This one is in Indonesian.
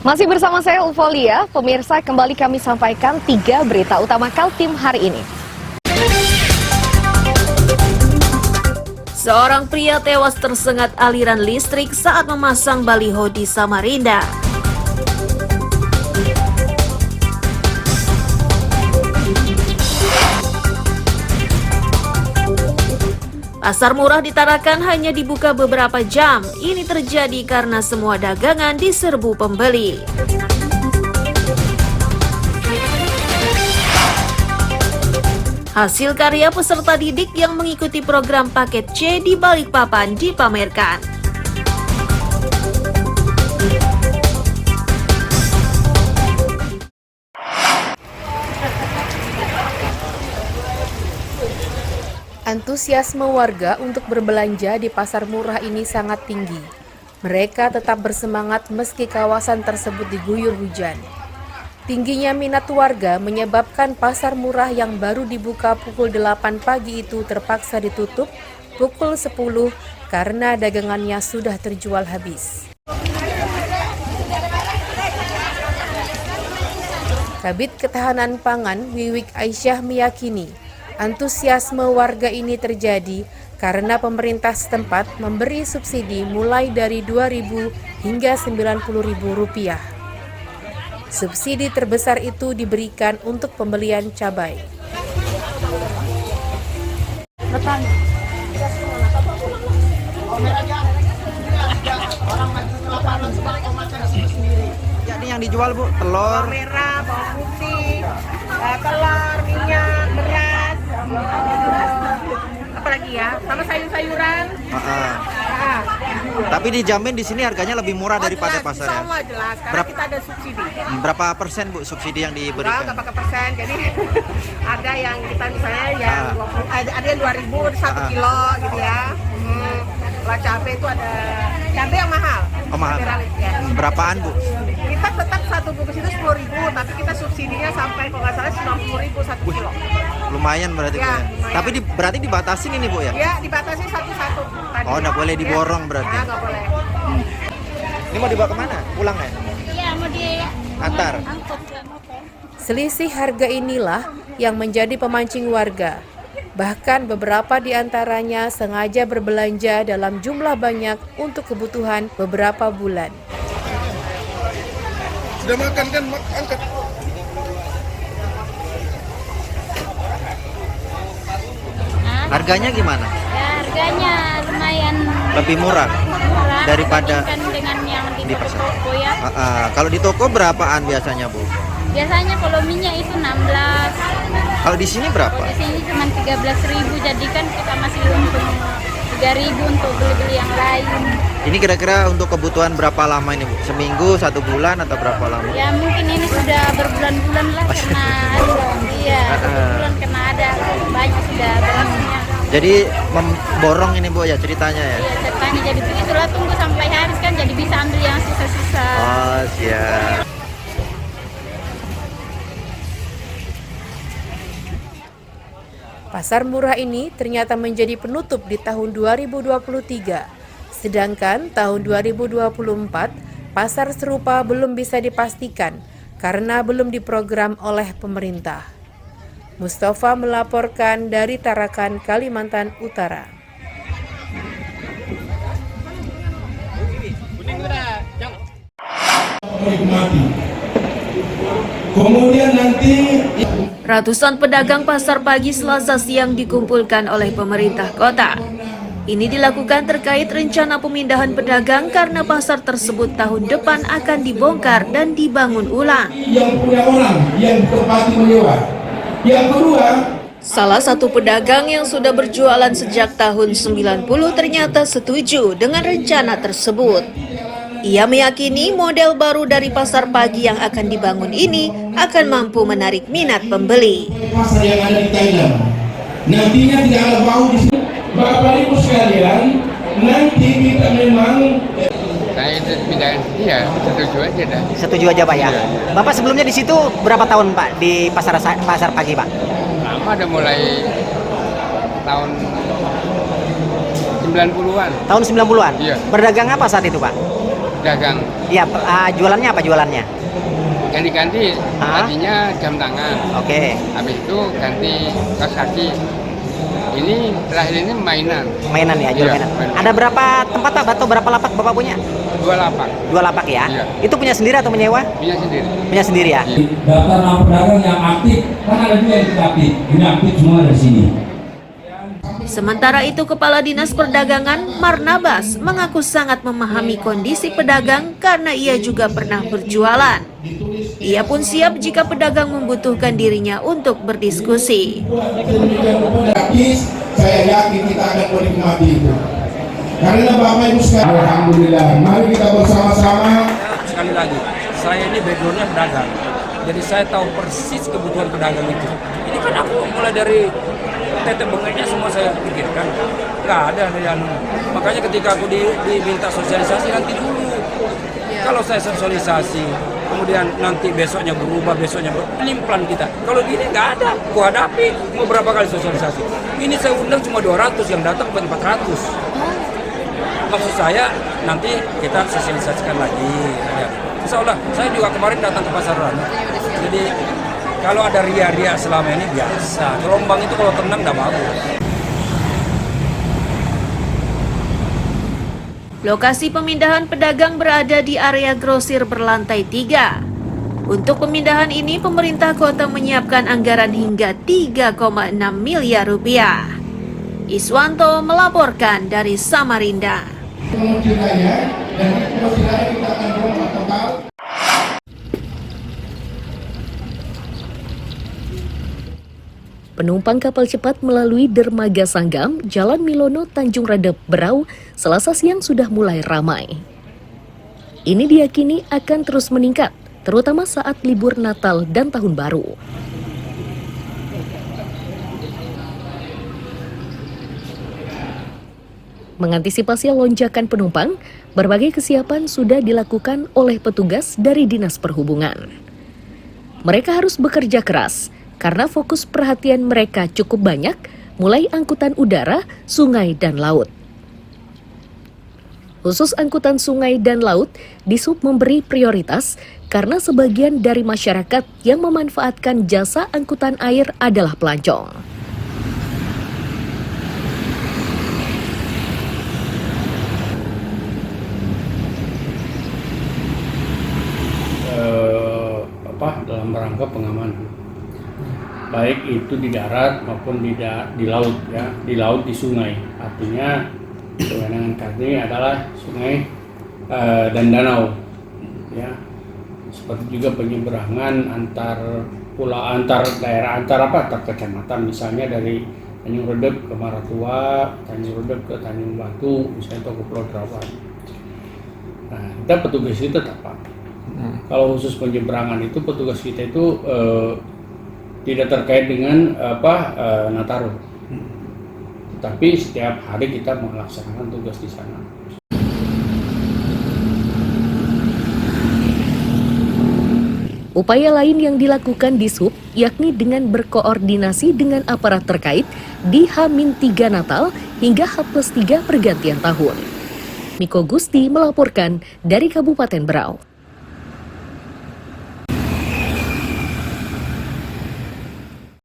Masih bersama saya Ulfolia, pemirsa kembali kami sampaikan 3 berita utama Kaltim hari ini. Seorang pria tewas tersengat aliran listrik saat memasang baliho di Samarinda. Pasar murah di Tarakan hanya dibuka beberapa jam. Ini terjadi karena semua dagangan diserbu pembeli. Hasil karya peserta didik yang mengikuti program paket C di Balikpapan dipamerkan. Antusiasme warga untuk berbelanja di pasar murah ini sangat tinggi. Mereka tetap bersemangat meski kawasan tersebut diguyur hujan. Tingginya minat warga menyebabkan pasar murah yang baru dibuka pukul 8 pagi itu terpaksa ditutup pukul 10 karena dagangannya sudah terjual habis. Kabid Ketahanan Pangan Wiwik Aisyah meyakini antusiasme warga ini terjadi karena pemerintah setempat memberi subsidi mulai dari Rp2.000 hingga Rp90.000. Subsidi terbesar itu diberikan untuk pembelian cabai. Jadi yang dijual Bu, telur merah, bawang putih, telur, minyak, beras, apalagi ya, sama sayur-sayuran. Tapi dijamin di sini harganya lebih murah daripada jelas, pasar ya. Semua jelas, karena kita ada subsidi. Berapa persen Bu subsidi yang diberikan? Nggak pakai persen, jadi ada yang kita misalnya yang 20, ada yang 2.000 1 kilo gitu ya. Kalau cabai itu ada cabai yang mahal. Oh mahal. Ya. Berapaan Bu? Kita tetap satu bungkus itu 10.000, tapi kita subsidinya sampai kalau nggak salah 90.000 1 kilo. Lumayan berarti Bu Ya, ya. lumayan. Tapi berarti dibatasin ini Bu ya? Ya, dibatasi satu-satu. Tadi. Oh, nggak boleh diborong Ya. berarti? Ya, nggak boleh. Ini mau dibawa kemana? Pulang ya? Iya, mau Antar. Selisih harga inilah yang menjadi pemancing warga. Bahkan beberapa di antaranya sengaja berbelanja dalam jumlah banyak untuk kebutuhan beberapa bulan. Sudah makan kan? Angkat. Harganya gimana? Ya, harganya lumayan Lebih murah daripada dibandingkan dengan yang di di pasar. toko ya. Kalau di toko berapaan biasanya Bu? Biasanya kalau minyak itu 16, Kalau di sini berapa? di sini cuma 13.000, jadi kan kita masih untung 3.000 untuk beli-beli yang lain. Ini kira-kira untuk kebutuhan berapa lama ini Bu? Seminggu, 1 bulan atau berapa lama? Ya mungkin ini sudah berbulan-bulan lah karena berbulan karena ada banyak sudah berlangsungnya. Jadi memborong ini Bu ya ceritanya ya? Iya, ceritanya jadi begitulah, tunggu sampai habis kan jadi bisa ambil yang sisa-sisa. Oh siap. Pasar murah ini ternyata menjadi penutup di tahun 2023. Sedangkan tahun 2024, pasar serupa belum bisa dipastikan karena belum diprogram oleh pemerintah. Mustafa melaporkan dari Tarakan, Kalimantan Utara. Kemudian nanti Ratusan pedagang pasar pagi Selasa siang dikumpulkan oleh pemerintah kota. Ini dilakukan terkait rencana pemindahan pedagang karena pasar tersebut tahun depan akan dibongkar dan dibangun ulang. yang punya orang yang berpati menyewa. Yang kedua, Salah satu pedagang yang sudah berjualan sejak tahun 90 ternyata setuju dengan rencana tersebut. Ia meyakini model baru dari pasar pagi yang akan dibangun ini akan mampu menarik minat pembeli. pasar yang ada di Thailand nantinya tidak ada bau di sini. Bapak Ibu sekalian, nanti kita memang Saya itu pindahin, iya, setuju aja dah. Setuju aja Pak ya. Bapak sebelumnya di situ berapa tahun Pak di pasar pagi Pak? Lama udah mulai tahun 90-an. Tahun 90-an? Iya. Berdagang apa saat itu Pak? dagang. Iya, jualannya apa jualannya? Ganti-ganti, Ah. tadinya jam tangan. Oke, Habis itu ganti kaos kaki. Ini terakhir ini mainan. mainan ya, jual Iya, mainan. mainan. Ada berapa tempat Pak, atau berapa lapak Bapak punya? 2 lapak. 2 lapak ya? Iya. Itu punya sendiri atau menyewa? Punya sendiri. Punya sendiri ya? Daftar nama pedagang yang aktif, kan ada juga yang tidak aktif. Ini aktif semua dari sini. Sementara itu, Kepala Dinas Perdagangan Marnabas mengaku sangat memahami kondisi pedagang karena ia juga pernah berjualan. Ia pun siap jika pedagang membutuhkan dirinya untuk berdiskusi. Gratis, saya yakin kita akan menikmati itu. Karena Bapak Ibu sekalian, alhamdulillah, mari kita bersama-sama. Sekali lagi, saya ini backgroundnya pedagang, jadi saya tahu persis kebutuhan pedagang itu. Ini kan aku mulai dari tete bengeknya semua saya pikirkan, nggak ada yang. Makanya ketika aku diminta sosialisasi nanti dulu. Kalau saya sosialisasi, kemudian nanti besoknya berubah, besoknya pelan kita. Kalau gini nggak ada, aku hadapi mau berapa kali sosialisasi. Ini saya undang cuma 200, yang datang 400. Maksud saya nanti kita sosialisasikan lagi. Ya. Insya Allah, saya juga kemarin datang ke Pasar Rano. Jadi kalau ada ria-ria selama ini biasa. Gelombang itu kalau tenang nggak bagus. Lokasi pemindahan pedagang berada di area grosir berlantai 3. Untuk pemindahan ini, pemerintah kota menyiapkan anggaran hingga 3,6 miliar rupiah. Iswanto melaporkan dari Samarinda. Penumpang kapal cepat melalui dermaga Sanggam, Jalan Milono, Tanjung Redep, Berau, Selasa siang sudah mulai ramai. Ini diyakini akan terus meningkat, terutama saat libur Natal dan Tahun Baru. Mengantisipasi lonjakan penumpang, berbagai kesiapan sudah dilakukan oleh petugas dari Dinas Perhubungan. Mereka harus bekerja keras, karena fokus perhatian mereka cukup banyak, mulai angkutan udara, sungai, dan laut. Khusus angkutan sungai dan laut, Dishub memberi prioritas karena sebagian dari masyarakat yang memanfaatkan jasa angkutan air adalah pelancong. Dalam rangka pengamanan. Baik itu di darat maupun di laut ya, di laut, di sungai. Artinya kewenangan kami adalah sungai dan danau ya. Seperti juga penyeberangan antar daerah, antar kecamatan, misalnya dari Tanjung Redep ke Maratua, Tanjung Redep ke Tanjung Batu, misalnya atau ke Pulau Derawan. Nah, kita petugas itu tetap Pak. Kalau khusus penyeberangan itu petugas kita itu tidak terkait dengan Nataru, tapi setiap hari kita melaksanakan tugas di sana. Upaya lain yang dilakukan Dishub yakni dengan berkoordinasi dengan aparat terkait di H-3 Natal hingga H+3 pergantian tahun. Miko Gusti melaporkan dari Kabupaten Berau.